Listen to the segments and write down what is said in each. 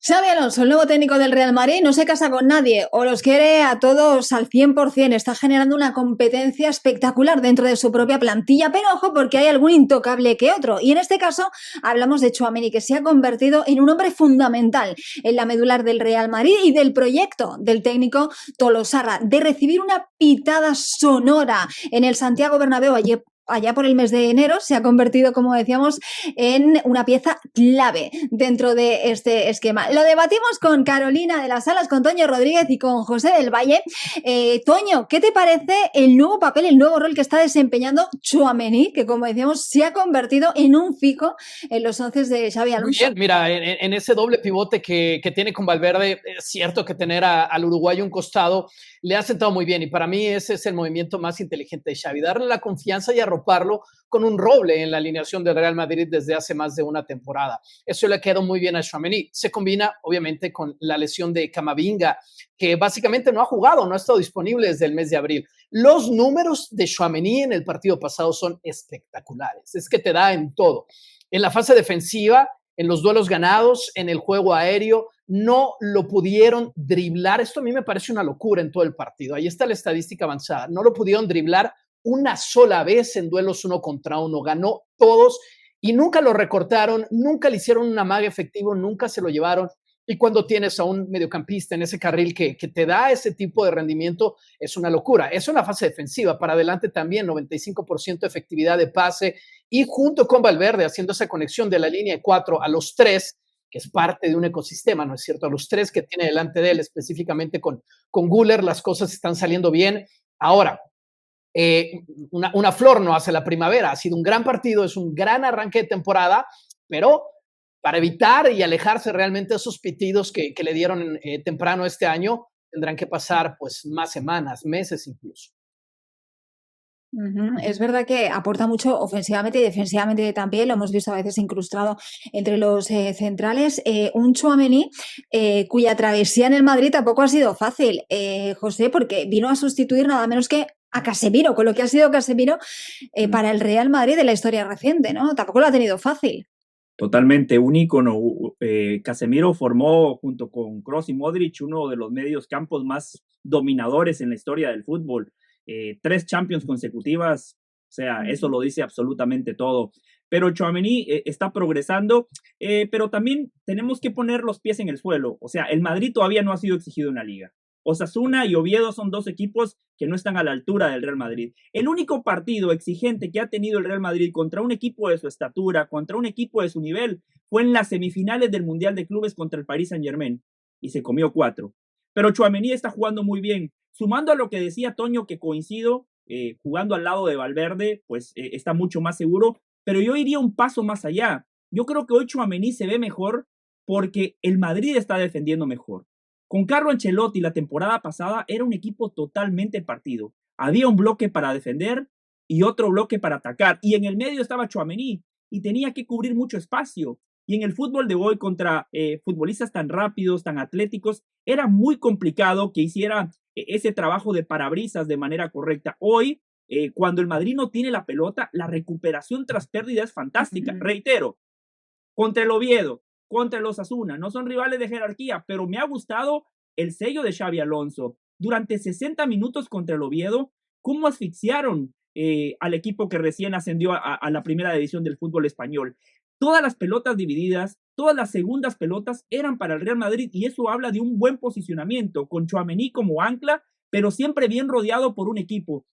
Xabi Alonso, el nuevo técnico del Real Madrid, no se casa con nadie o los quiere a todos al 100%. Está generando una competencia espectacular dentro de su propia plantilla, pero ojo porque hay algún intocable que otro. Y en este caso hablamos de Tchouaméni, que se ha convertido en un hombre fundamental en la medular del Real Madrid y del proyecto del técnico Tolosarra, de recibir una pitada sonora en el Santiago Bernabéu allá por el mes de enero, se ha convertido, como decíamos, en una pieza clave dentro de este esquema. Lo debatimos con Carolina de las Alas, con Toño Rodríguez y con José del Valle. Toño, ¿qué te parece el nuevo papel, el nuevo rol que está desempeñando Tchouaméni, que como decíamos se ha convertido en un fijo en los 11 de Xabi Alonso? Muy bien, mira, en ese doble pivote que tiene con Valverde, es cierto que tener al uruguayo un costado le ha sentado muy bien, y para mí ese es el movimiento más inteligente de Xavi, darle la confianza y arroparlo con un roble en la alineación del Real Madrid desde hace más de una temporada. Eso le quedó muy bien a Tchouaméni. Se combina obviamente con la lesión de Camavinga, que básicamente no ha jugado, no ha estado disponible desde el mes de abril. Los números de Tchouaméni en el partido pasado son espectaculares, es que te da en todo. En la fase defensiva, en los duelos ganados, en el juego aéreo, no lo pudieron driblar. Esto a mí me parece una locura en todo el partido. Ahí está la estadística avanzada. No lo pudieron driblar una sola vez en duelos 1 contra 1. Ganó todos y nunca lo recortaron, nunca le hicieron un amague efectivo, nunca se lo llevaron. Y cuando tienes a un mediocampista en ese carril que te da ese tipo de rendimiento, es una locura. Eso en la fase defensiva. Para adelante también, 95% de efectividad de pase. Y junto con Valverde, haciendo esa conexión de la línea de 4 a los 3, que es parte de un ecosistema, ¿no es cierto? A los 3 que tiene delante de él, específicamente con Güler, las cosas están saliendo bien. Ahora, una flor no hace la primavera. Ha sido un gran partido, es un gran arranque de temporada, pero para evitar y alejarse realmente de esos pitidos que le dieron temprano este año, tendrán que pasar pues más semanas, meses incluso. Es verdad que aporta mucho ofensivamente y defensivamente también, lo hemos visto a veces incrustado entre los centrales. Un Tchouaméni cuya travesía en el Madrid tampoco ha sido fácil, José, porque vino a sustituir nada menos que a Casemiro, con lo que ha sido Casemiro para el Real Madrid de la historia reciente, ¿no? Tampoco lo ha tenido fácil. Totalmente un ícono. Casemiro formó junto con Kroos y Modric uno de los medios campos más dominadores en la historia del fútbol. 3 Champions consecutivas, o sea, eso lo dice absolutamente todo. Pero Tchouaméni está progresando, pero también tenemos que poner los pies en el suelo. O sea, el Madrid todavía no ha sido exigido en la liga. Osasuna y Oviedo son 2 equipos que no están a la altura del Real Madrid. El único partido exigente que ha tenido el Real Madrid contra un equipo de su estatura, contra un equipo de su nivel, fue en las semifinales del Mundial de Clubes contra el Paris Saint-Germain, y se comió 4. Pero Tchouaméni está jugando muy bien. Sumando a lo que decía Toño, que coincido, jugando al lado de Valverde, pues está mucho más seguro, pero yo iría un paso más allá. Yo creo que hoy Tchouaméni se ve mejor porque el Madrid está defendiendo mejor. Con Carlo Ancelotti la temporada pasada era un equipo totalmente partido. Había un bloque para defender y otro bloque para atacar. Y en el medio estaba Tchouaméni y tenía que cubrir mucho espacio. Y en el fútbol de hoy contra futbolistas tan rápidos, tan atléticos, era muy complicado que hiciera ese trabajo de parabrisas de manera correcta. Hoy, cuando el Madrid no tiene la pelota, la recuperación tras pérdida es fantástica. Reitero, contra el Oviedo, contra el Osasuna, no son rivales de jerarquía, pero me ha gustado el sello de Xabi Alonso. Durante 60 minutos contra el Oviedo, cómo asfixiaron al equipo que recién ascendió a la primera división del fútbol español. Todas las pelotas divididas, todas las segundas pelotas eran para el Real Madrid, y eso habla de un buen posicionamiento, con Tchouaméni como ancla, pero siempre bien rodeado por un equipo.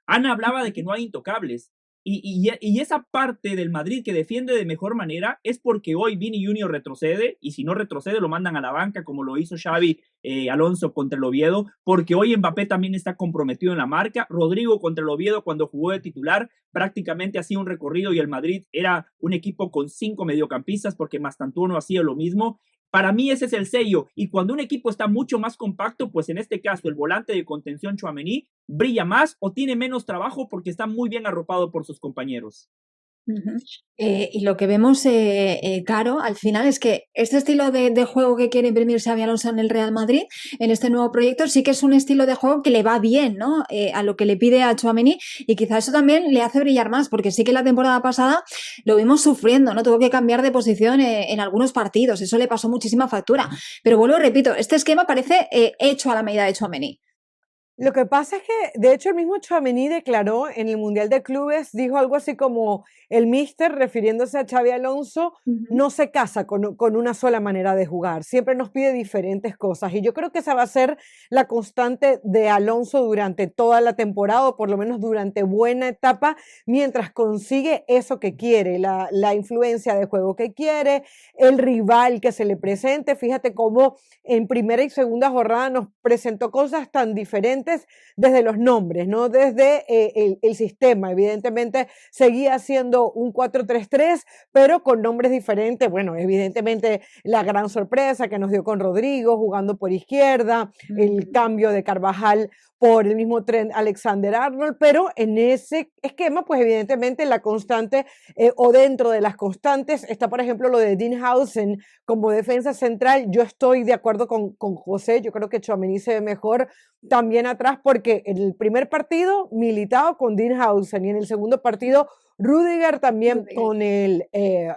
Ana hablaba de que no hay intocables. Y esa parte del Madrid que defiende de mejor manera es porque hoy Vini Junior retrocede, y si no retrocede lo mandan a la banca como lo hizo Xabi Alonso contra el Oviedo, porque hoy Mbappé también está comprometido en la marca. Rodrigo contra el Oviedo, cuando jugó de titular, prácticamente hacía un recorrido y el Madrid era un equipo con 5 mediocampistas porque Mastantuono hacía lo mismo. Para mí ese es el sello, y cuando un equipo está mucho más compacto, pues en este caso el volante de contención Tchouaméni brilla más o tiene menos trabajo porque está muy bien arropado por sus compañeros. Ujú. Y lo que vemos, Caro, al final es que este estilo de juego que quiere imprimir Xabi Alonso en el Real Madrid, en este nuevo proyecto, sí que es un estilo de juego que le va bien, ¿no? A lo que le pide a Tchouaméni, y quizá eso también le hace brillar más, porque sí que la temporada pasada lo vimos sufriendo, ¿no? Tuvo que cambiar de posición en algunos partidos, eso le pasó muchísima factura. Pero vuelvo y repito, este esquema parece hecho a la medida de Tchouaméni. Lo que pasa es que, de hecho, el mismo Tchouaméni declaró en el Mundial de Clubes, dijo algo así como el míster, refiriéndose a Xabi Alonso, Ujú. no se casa con una sola manera de jugar, siempre nos pide diferentes cosas. Y yo creo que esa va a ser la constante de Alonso durante toda la temporada, o por lo menos durante buena etapa, mientras consigue eso que quiere, la influencia de juego que quiere, el rival que se le presente. Fíjate cómo en primera y segunda jornada nos presentó cosas tan diferentes desde los nombres, ¿no? Desde el sistema. Evidentemente seguía siendo un 4-3-3, pero con nombres diferentes. Bueno, evidentemente la gran sorpresa que nos dio con Rodrigo jugando por izquierda, el Ujú. cambio de Carvajal por el mismo Trent Alexander-Arnold, pero en ese esquema, pues evidentemente la constante o dentro de las constantes está, por ejemplo, lo de Dean Howson como defensa central. Yo estoy de acuerdo con José, yo creo que Tchouaméni se ve mejor también atrás, porque en el primer partido Militao con Dean Howson y en el segundo partido Rudiger también Rudiger. con el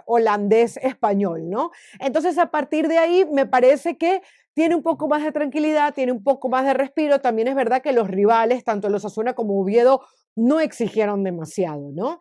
holandés español, ¿no? Entonces, a partir de ahí, me parece que tiene un poco más de tranquilidad, tiene un poco más de respiro. También es verdad que los rivales, tanto los Osasuna como Oviedo, no exigieron demasiado, ¿no?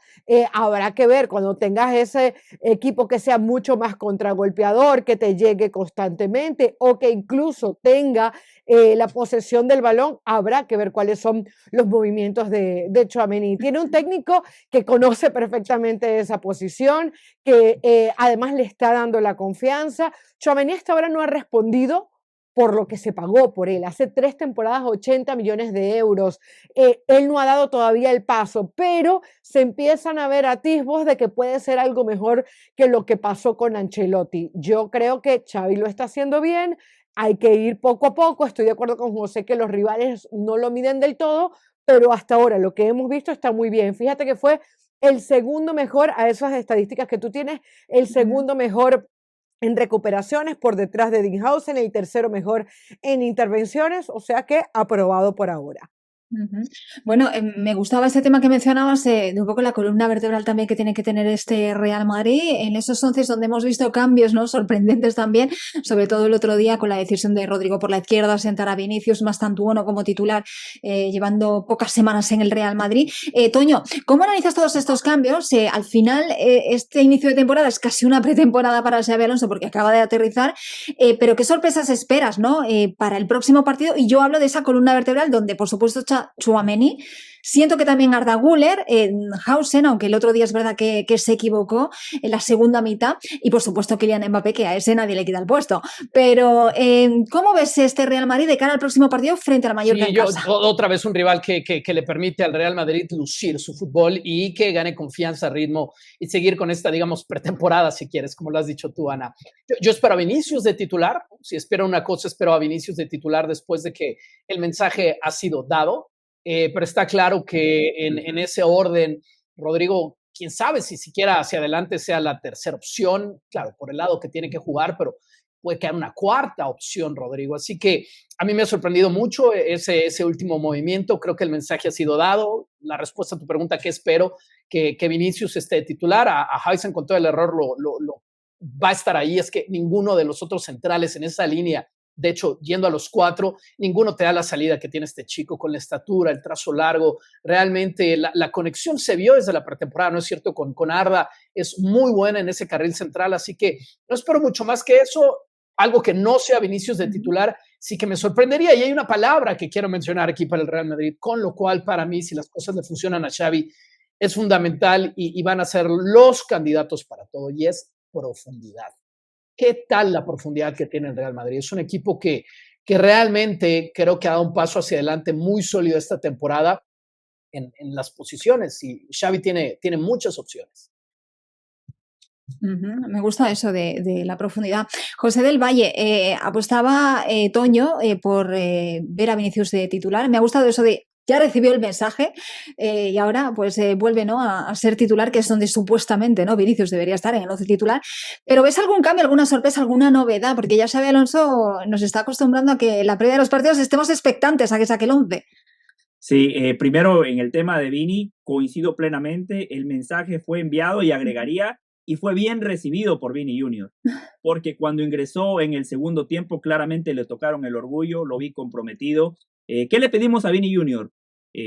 Habrá que ver cuando tengas ese equipo que sea mucho más contragolpeador, que te llegue constantemente o que incluso tenga la posesión del balón, habrá que ver cuáles son los movimientos de Tchouaméni. Tiene un técnico que conoce perfectamente esa posición, que además le está dando la confianza. Tchouaméni hasta ahora no ha respondido por lo que se pagó por él. Hace 3 temporadas, 80 millones de euros. Él no ha dado todavía el paso, pero se empiezan a ver atisbos de que puede ser algo mejor que lo que pasó con Ancelotti. Yo creo que Xavi lo está haciendo bien, hay que ir poco a poco. Estoy de acuerdo con José que los rivales no lo miden del todo, pero hasta ahora lo que hemos visto está muy bien. Fíjate que fue el segundo mejor a esas estadísticas que tú tienes, el Ujú. segundo mejor en recuperaciones por detrás de Dinhausen, el tercero mejor en intervenciones, o sea que aprobado por ahora. Ujú. Bueno, me gustaba ese tema que mencionabas, de un poco la columna vertebral también que tiene que tener este Real Madrid, en esos 11 donde hemos visto cambios, ¿no? Sorprendentes también, sobre todo el otro día con la decisión de Rodrigo por la izquierda, sentar a Vinicius más tantuono como titular, llevando pocas semanas en el Real Madrid. Toño, ¿cómo analizas todos estos cambios? Al final, este inicio de temporada es casi una pretemporada para Xabi Alonso porque acaba de aterrizar, pero ¿qué sorpresas esperas, ¿no? Para el próximo partido? Y yo hablo de esa columna vertebral donde, por supuesto, Tchouaméni. Siento que también Arda Güler, Hausen, aunque el otro día es verdad que se equivocó en la segunda mitad, y por supuesto Kylian Mbappé, que a ese nadie le quita el puesto. Pero, ¿cómo ves este Real Madrid de cara al próximo partido frente al Mallorca Sí, en yo casa? otra vez un rival que le permite al Real Madrid lucir su fútbol y que gane confianza, ritmo y seguir con esta, digamos, pretemporada, si quieres, como lo has dicho tú, Ana. Yo espero a Vinicius de titular. Si espero una cosa, espero a Vinicius de titular después de que el mensaje ha sido dado. Pero está claro que en ese orden, Rodrigo, quién sabe si siquiera hacia adelante sea la tercera opción, claro, por el lado que tiene que jugar, pero puede quedar una cuarta opción, Rodrigo. Así que a mí me ha sorprendido mucho ese último movimiento. Creo que el mensaje ha sido dado. La respuesta a tu pregunta, ¿qué espero? Que Vinicius esté titular. A Heisen, con todo el error, va a estar ahí. Es que ninguno de los otros centrales en esa línea, de hecho, yendo a los cuatro, ninguno te da la salida que tiene este chico con la estatura, el trazo largo. Realmente la conexión se vio desde la pretemporada, ¿no es cierto? Con Arda es muy buena en ese carril central, así que no espero mucho más que eso. Algo que no sea Vinicius de titular, sí que me sorprendería. Y hay una palabra que quiero mencionar aquí para el Real Madrid, con lo cual para mí, si las cosas le funcionan a Xavi, es fundamental y van a ser los candidatos para todo, y es profundidad. ¿Qué tal la profundidad que tiene el Real Madrid? Es un equipo que realmente creo que ha dado un paso hacia adelante muy sólido esta temporada en las posiciones, y Xavi tiene muchas opciones. Ujú. Me gusta eso de la profundidad. José del Valle, apostaba Toño por ver a Vinicius de titular. Me ha gustado eso de ya recibió el mensaje y ahora pues vuelve, ¿no?, a ser titular, que es donde supuestamente, ¿no?, Vinicius debería estar, en el 11 titular. Pero ¿ves algún cambio, alguna sorpresa, alguna novedad? Porque ya Xabi Alonso nos está acostumbrando a que en la previa de los partidos estemos expectantes a que saque el 11. Sí, primero en el tema de Vini, coincido plenamente, el mensaje fue enviado y agregaría, y fue bien recibido por Vini Jr., porque cuando ingresó en el segundo tiempo claramente le tocaron el orgullo, lo vi comprometido. ¿Qué le pedimos a Vini Jr.?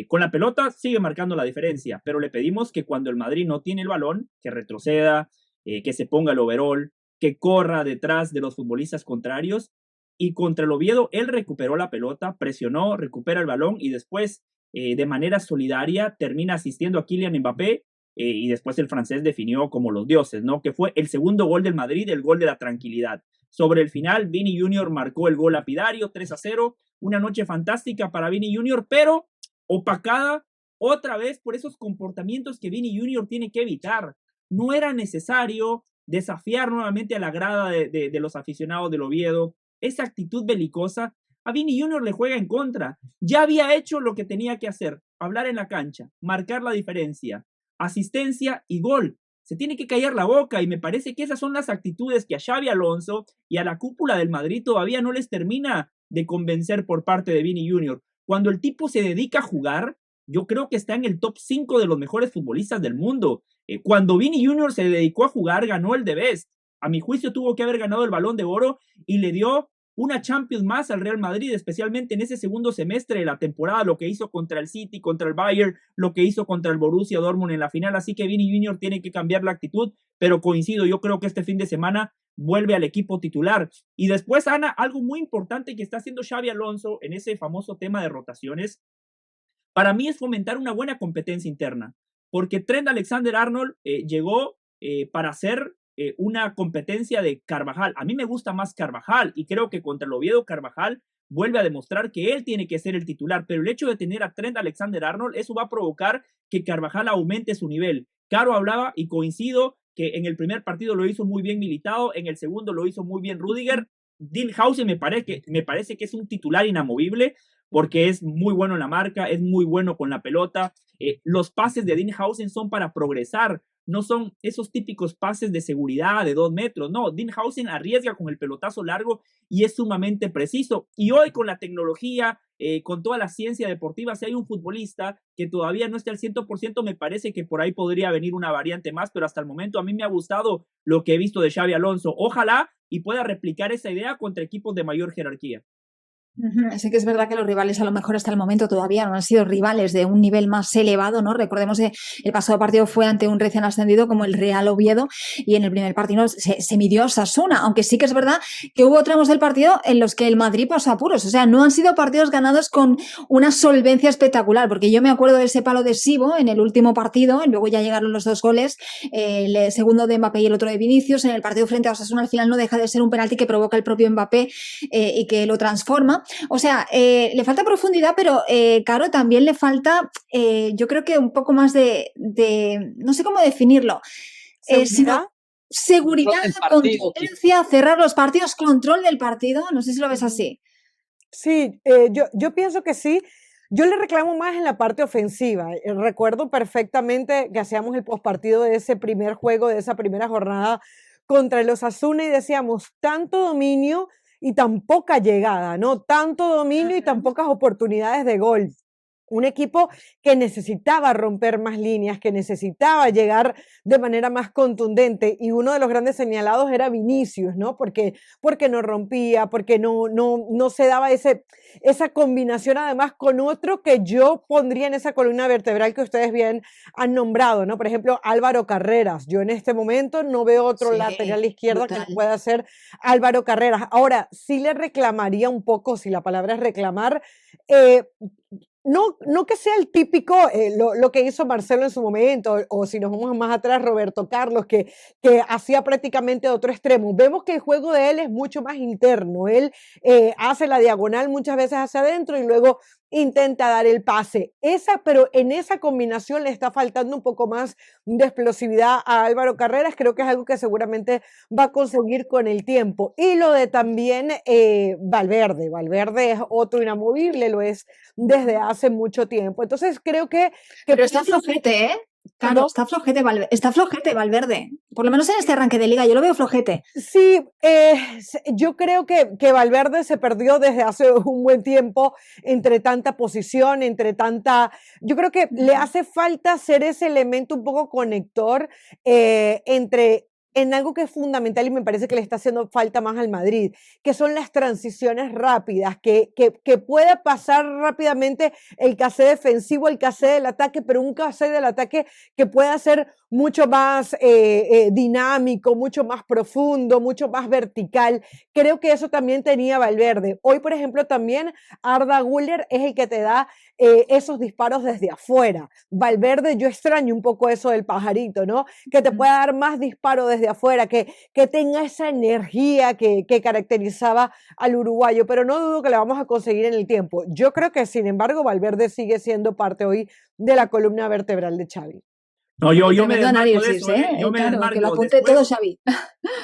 Con la pelota sigue marcando la diferencia, pero le pedimos que cuando el Madrid no tiene el balón, que retroceda, que se ponga el overall, que corra detrás de los futbolistas contrarios. Y contra el Oviedo, él recuperó la pelota, presionó, recupera el balón y después, de manera solidaria, termina asistiendo a Kylian Mbappé y después el francés definió como los dioses, ¿no? Que fue el segundo gol del Madrid, el gol de la tranquilidad. Sobre el final, Vini Jr. marcó el gol lapidario, 3-0, una noche fantástica para Vini Jr., pero opacada otra vez por esos comportamientos que Vini Jr. tiene que evitar. No era necesario desafiar nuevamente a la grada de los aficionados del Oviedo. Esa actitud belicosa a Vini Jr. le juega en contra. Ya había hecho lo que tenía que hacer, hablar en la cancha, marcar la diferencia, asistencia y gol. Se tiene que callar la boca y me parece que esas son las actitudes que a Xabi Alonso y a la cúpula del Madrid todavía no les termina de convencer por parte de Vini Jr. Cuando el tipo se dedica a jugar, yo creo que está en el top 5 de los mejores futbolistas del mundo. Cuando Vini Jr. se dedicó a jugar, ganó el The Best. A mi juicio tuvo que haber ganado el Balón de Oro y le dio una Champions más al Real Madrid, especialmente en ese segundo semestre de la temporada, lo que hizo contra el City, contra el Bayern, lo que hizo contra el Borussia Dortmund en la final. Así que Vini Jr. tiene que cambiar la actitud, pero coincido, yo creo que este fin de semana vuelve al equipo titular. Y después, Ana, algo muy importante que está haciendo Xabi Alonso en ese famoso tema de rotaciones, para mí es fomentar una buena competencia interna, porque Trent Alexander-Arnold llegó para hacer una competencia de Carvajal. A mí me gusta más Carvajal y creo que contra el Oviedo Carvajal vuelve a demostrar que él tiene que ser el titular, pero el hecho de tener a Trent Alexander-Arnold, eso va a provocar que Carvajal aumente su nivel. Caro hablaba y coincido que en el primer partido lo hizo muy bien Militao, en el segundo lo hizo muy bien Rüdiger. Dinhausen me parece que es un titular inamovible porque es muy bueno en la marca, es muy bueno con la pelota. Los pases de Dinhausen son para progresar, no son esos típicos pases de seguridad de 2 metros. No, Dinhausen arriesga con el pelotazo largo y es sumamente preciso. Y hoy con la tecnología, con toda la ciencia deportiva, si hay un futbolista que todavía no esté al 100%, me parece que por ahí podría venir una variante más, pero hasta el momento a mí me ha gustado lo que he visto de Xabi Alonso. Ojalá y pueda replicar esa idea contra equipos de mayor jerarquía. Sí que es verdad que los rivales a lo mejor hasta el momento todavía no han sido rivales de un nivel más elevado, ¿no? Recordemos que el pasado partido fue ante un recién ascendido como el Real Oviedo y en el primer partido se midió a Osasuna, aunque sí que es verdad que hubo tramos del partido en los que el Madrid pasó apuros, o sea, no han sido partidos ganados con una solvencia espectacular, porque yo me acuerdo de ese palo de Sibo en el último partido, y luego ya llegaron los 2 goles, el segundo de Mbappé y el otro de Vinicius. En el partido frente a Osasuna al final no deja de ser un penalti que provoca el propio Mbappé y que lo transforma. O sea, le falta profundidad, pero Caro, también le falta, yo creo que un poco más de no sé cómo definirlo, sino seguridad, contundencia, cerrar los partidos, control del partido. No sé si lo ves así. Sí, yo pienso que sí. Yo le reclamo más en la parte ofensiva. Recuerdo perfectamente que hacíamos el postpartido de ese primer juego, de esa primera jornada contra el Osasuna y decíamos, tanto dominio y tan poca llegada, ¿no? Tanto dominio y tan pocas oportunidades de gol. Un equipo que necesitaba romper más líneas, que necesitaba llegar de manera más contundente, y uno de los grandes señalados era Vinicius, ¿no? Porque no rompía, porque no se daba esa combinación además con otro que yo pondría en esa columna vertebral que ustedes bien han nombrado, ¿no? Por ejemplo, Álvaro Carreras. Yo en este momento no veo otro lateral izquierdo que pueda hacer Álvaro Carreras. Ahora, sí le reclamaría un poco, si la palabra es reclamar, no que sea el típico, lo que hizo Marcelo en su momento, o si nos vamos más atrás, Roberto Carlos, que hacía prácticamente otro extremo. Vemos que el juego de él es mucho más interno. Él hace la diagonal muchas veces hacia adentro y luego intenta dar el pase. Pero en esa combinación le está faltando un poco más de explosividad a Álvaro Carreras. Creo que es algo que seguramente va a conseguir con el tiempo. Y lo de también Valverde. Valverde es otro inamovible, lo es desde hace hace mucho tiempo. Entonces creo que Pero está flojete, ¿eh? Claro, ¿no? está flojete Valverde. Por lo menos en este arranque de liga, yo lo veo flojete. Sí, yo creo que Valverde se perdió desde hace un buen tiempo entre tanta posición, entre tanta... Yo creo que le hace falta ser ese elemento un poco conector en algo que es fundamental y me parece que le está haciendo falta más al Madrid, que son las transiciones rápidas, que pueda pasar rápidamente el casé defensivo, el casé del ataque, pero un casé del ataque que pueda ser mucho más dinámico, mucho más profundo, mucho más vertical. Creo que eso también tenía Valverde. Hoy, por ejemplo, también Arda Güler es el que te da esos disparos desde afuera. Valverde, yo extraño un poco eso del pajarito, ¿no? Que te pueda dar más disparo desde afuera, que tenga esa energía que caracterizaba al uruguayo, pero no dudo que la vamos a conseguir en el tiempo. Yo creo que, sin embargo, Valverde sigue siendo parte hoy de la columna vertebral de Xavi. No, yo me desmarco análisis, de eso, yo me claro, desmarco. que lo apunte todo Xavi.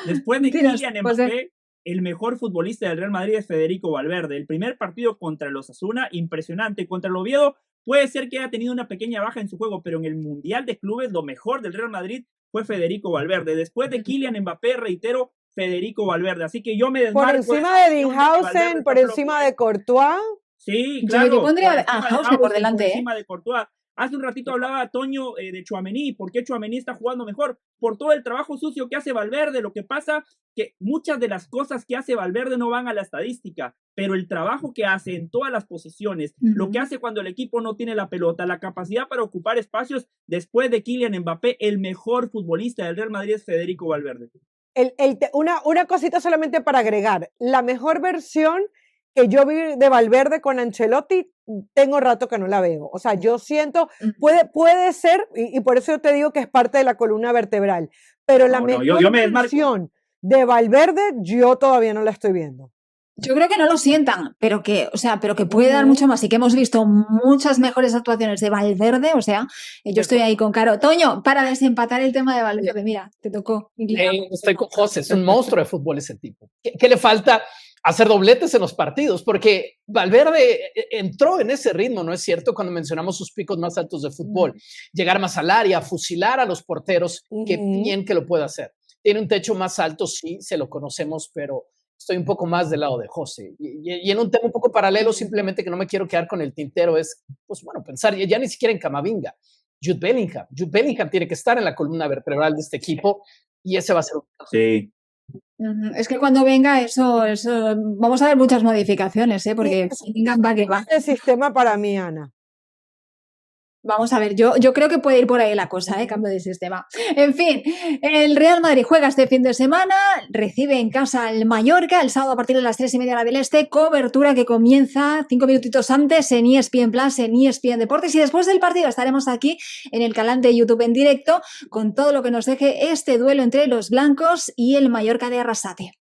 Después de Tiras, Kylian pues, Mbappé, el mejor futbolista del Real Madrid es Federico Valverde. El primer partido contra el Osasuna, impresionante. Contra el Oviedo, puede ser que haya tenido una pequeña baja en su juego, pero en el Mundial de Clubes, lo mejor del Real Madrid fue Federico Valverde. Después de Kylian Mbappé, reitero, Federico Valverde. Así que yo me desmarco. Por encima de Dinhausen, por encima de Courtois. Sí, claro. Yo pondría a Hausen por delante. Por encima de Courtois. Hace un ratito hablaba Toño de Tchouaméni. ¿Por qué Tchouaméni está jugando mejor? Por todo el trabajo sucio que hace Valverde. Lo que pasa que muchas de las cosas que hace Valverde no van a la estadística, pero el trabajo que hace en todas las posiciones, lo que hace cuando el equipo no tiene la pelota, la capacidad para ocupar espacios, después de Kylian Mbappé, el mejor futbolista del Real Madrid es Federico Valverde. Una cosita solamente para agregar. La mejor versión que yo vi de Valverde con Ancelotti, tengo rato que no la veo. O sea, yo siento, puede ser, y por eso yo te digo que es parte de la columna vertebral, pero la mejor versión de Valverde, yo todavía no la estoy viendo. Yo creo que no lo sientan, pero que puede dar mucho más y que hemos visto muchas mejores actuaciones de Valverde, o sea, yo estoy ahí con Caro. Toño, para desempatar el tema de Valverde, mira, te tocó. Estoy con José, es un monstruo de fútbol ese tipo. ¿Qué le falta? Hacer dobletes en los partidos, porque Valverde entró en ese ritmo, ¿no es cierto? Cuando mencionamos sus picos más altos de fútbol, llegar más al área, fusilar a los porteros, qué bien que lo puede hacer. Tiene un techo más alto, sí, se lo conocemos, pero estoy un poco más del lado de José. Y en un tema un poco paralelo, simplemente que no me quiero quedar con el tintero, es, pues bueno, pensar ya ni siquiera en Camavinga. Jude Bellingham tiene que estar en la columna vertebral de este equipo y ese va a ser un... Sí. Es que cuando venga eso vamos a ver muchas modificaciones, porque va que va. El sistema para mí, Ana. Vamos a ver, yo creo que puede ir por ahí la cosa, cambio de sistema. En fin, el Real Madrid juega este fin de semana, recibe en casa al Mallorca el sábado a partir de las 3:30 del Este, cobertura que comienza 5 minutitos antes en ESPN Plus, en ESPN Deportes, y después del partido estaremos aquí en el canal de YouTube en directo con todo lo que nos deje este duelo entre los blancos y el Mallorca de Arrasate.